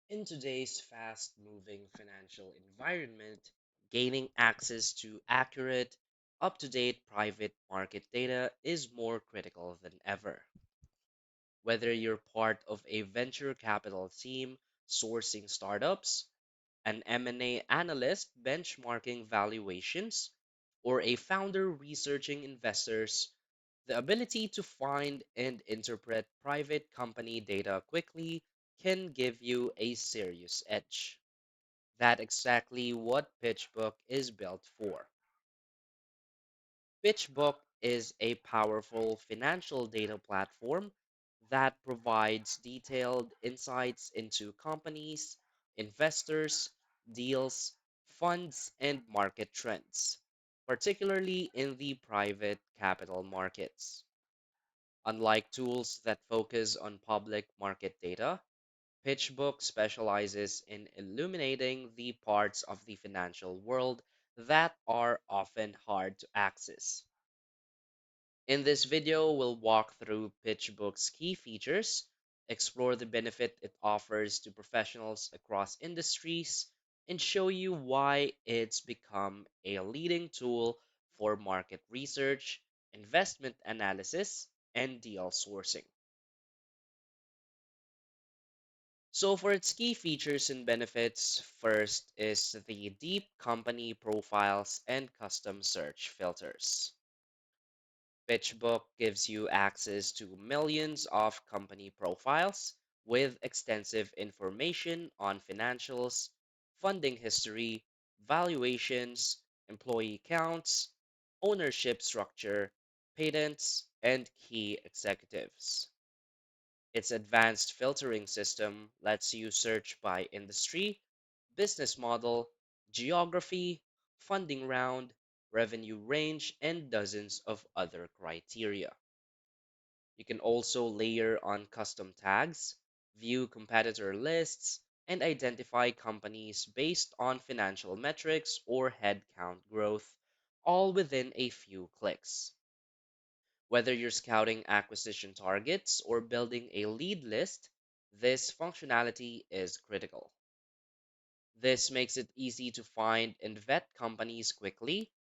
In today's fast moving financial environment, gaining access to accurate, up to date private market data is more critical than ever. Whether you're part of a venture capital team sourcing startups, an M&A analyst benchmarking valuations, or a founder researching investors, the ability to find and interpret private company data quickly can give you a serious edge. That's exactly what PitchBook is built for. PitchBook is a powerful financial data platform that provides detailed insights into companies, investors, deals, funds, and market trends, particularly in the private capital markets. Unlike tools that focus on public market data, PitchBook specializes in illuminating the parts of the financial world that are often hard to access. In this video, we'll walk through PitchBook's key features, explore the benefit it offers to professionals across industries, and show you why it's become a leading tool for market research, investment analysis, and deal sourcing. So, for its key features and benefits, first is the deep company profiles and custom search filters. PitchBook gives you access to millions of company profiles with extensive information on financials, funding history, valuations, employee counts, ownership structure, patents, and key executives. Its advanced filtering system lets you search by industry, business model, geography, funding round, revenue range, and dozens of other criteria. You can also layer on custom tags, view competitor lists, and identify companies based on financial metrics or headcount growth, all within a few clicks. Whether you're scouting acquisition targets or building a lead list, this functionality is critical. This makes it easy to find and vet companies quickly,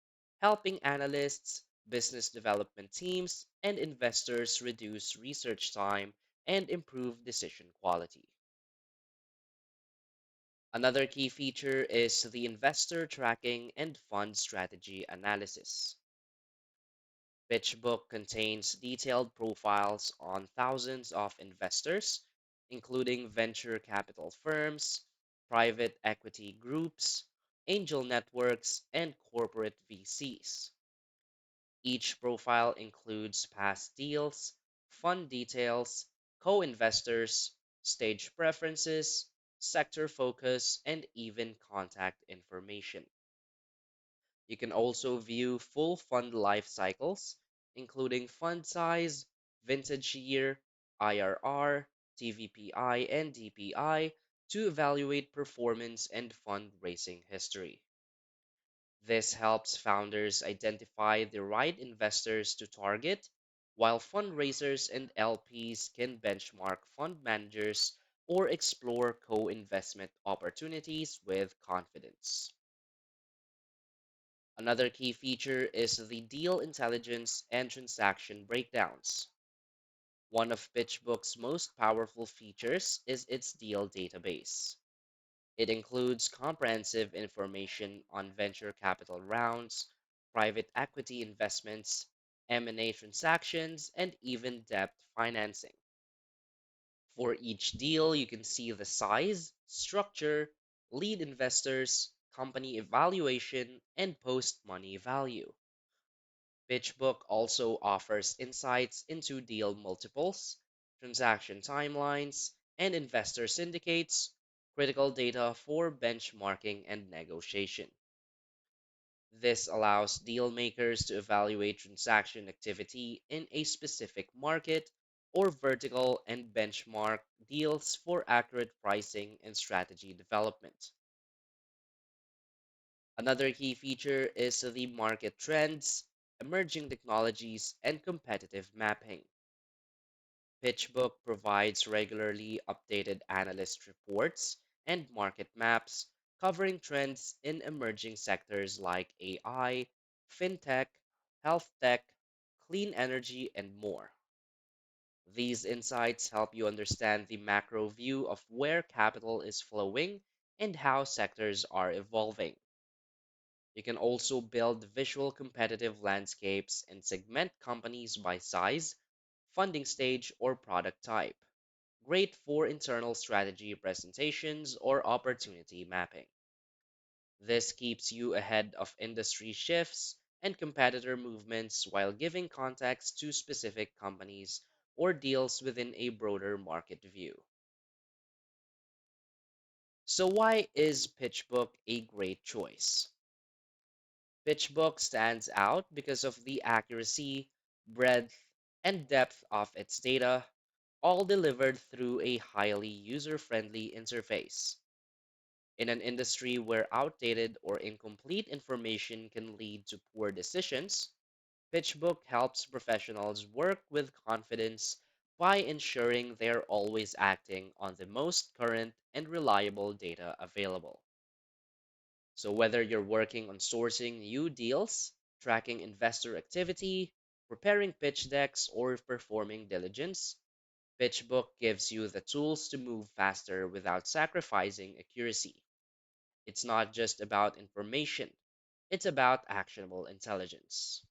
helping analysts, business development teams, and investors reduce research time and improve decision quality. Another key feature is the investor tracking and fund strategy analysis. PitchBook contains detailed profiles on thousands of investors, including venture capital firms, private equity groups, angel networks, and corporate VCs. Each profile includes past deals, fund details, co investors, stage preferences, sector focus, and even contact information. You can also view full fund life cycles, including fund size, vintage year, IRR, TVPI, and DPI to evaluate performance and fundraising history. This helps founders identify the right investors to target, while fundraisers and LPs can benchmark fund managers or explore co investment opportunities with confidence. Another key feature is the deal intelligence and transaction breakdowns. One of PitchBook's most powerful features is its deal database. It includes comprehensive information on venture capital rounds, private equity investments, M&A transactions, and even debt financing. For each deal, you can see the size, structure, lead investors, company evaluation, and post money value. PitchBook also offers insights into deal multiples, transaction timelines, and investor syndicates, critical data for benchmarking and negotiation. This allows deal makers to evaluate transaction activity in a specific market or vertical and benchmark deals for accurate pricing and strategy development. Another key feature is the market trends, emerging technologies, and competitive mapping. PitchBook provides regularly updated analyst reports and market maps covering trends in emerging sectors like AI, fintech, health tech, clean energy, and more. These insights help you understand the macro view of where capital is flowing and how sectors are evolving. You can also build visual competitive landscapes and segment companies by size, funding stage, or product type. Great for internal strategy presentations or opportunity mapping. This keeps you ahead of industry shifts and competitor movements while giving context to specific companies or deals within a broader market view. So, why is PitchBook a great choice? PitchBook stands out because of the accuracy, breadth, and depth of its data, all delivered through a highly user friendly interface. In an industry where outdated or incomplete information can lead to poor decisions, PitchBook helps professionals work with confidence by ensuring they're always acting on the most current and reliable data available. So, whether you're working on sourcing new deals, tracking investor activity, preparing pitch decks, or performing diligence, PitchBook gives you the tools to move faster without sacrificing accuracy. It's not just about information, it's about actionable intelligence.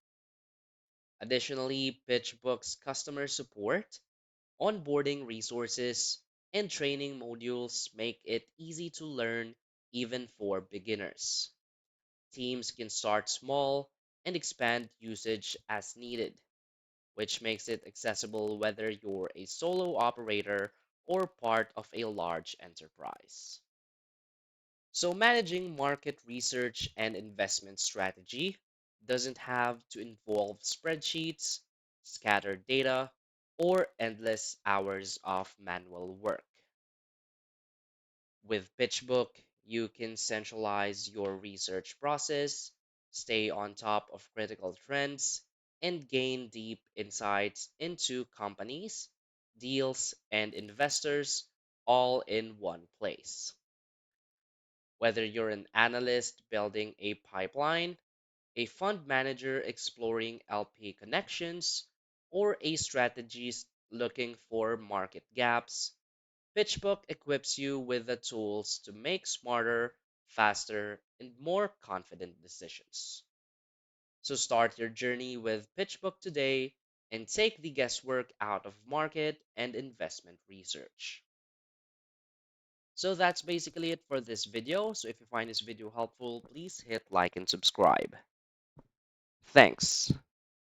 Additionally, PitchBook's customer support, onboarding resources, and training modules make it easy to learn even for beginners. Teams can start small and expand usage as needed, which makes it accessible whether you're a solo operator or part of a large enterprise. So, managing market research and investment strategy doesn't have to involve spreadsheets, scattered data, or endless hours of manual work. With PitchBook, you can centralize your research process, stay on top of critical trends, and gain deep insights into companies, deals, and investors all in one place. Whether you're an analyst building a pipeline, a fund manager exploring LP connections, or a strategist looking for market gaps, PitchBook equips you with the tools to make smarter, faster, and more confident decisions. So start your journey with PitchBook today and take the guesswork out of market and investment research. So that's basically it for this video. So if you find this video helpful, please hit like and subscribe. Thanks.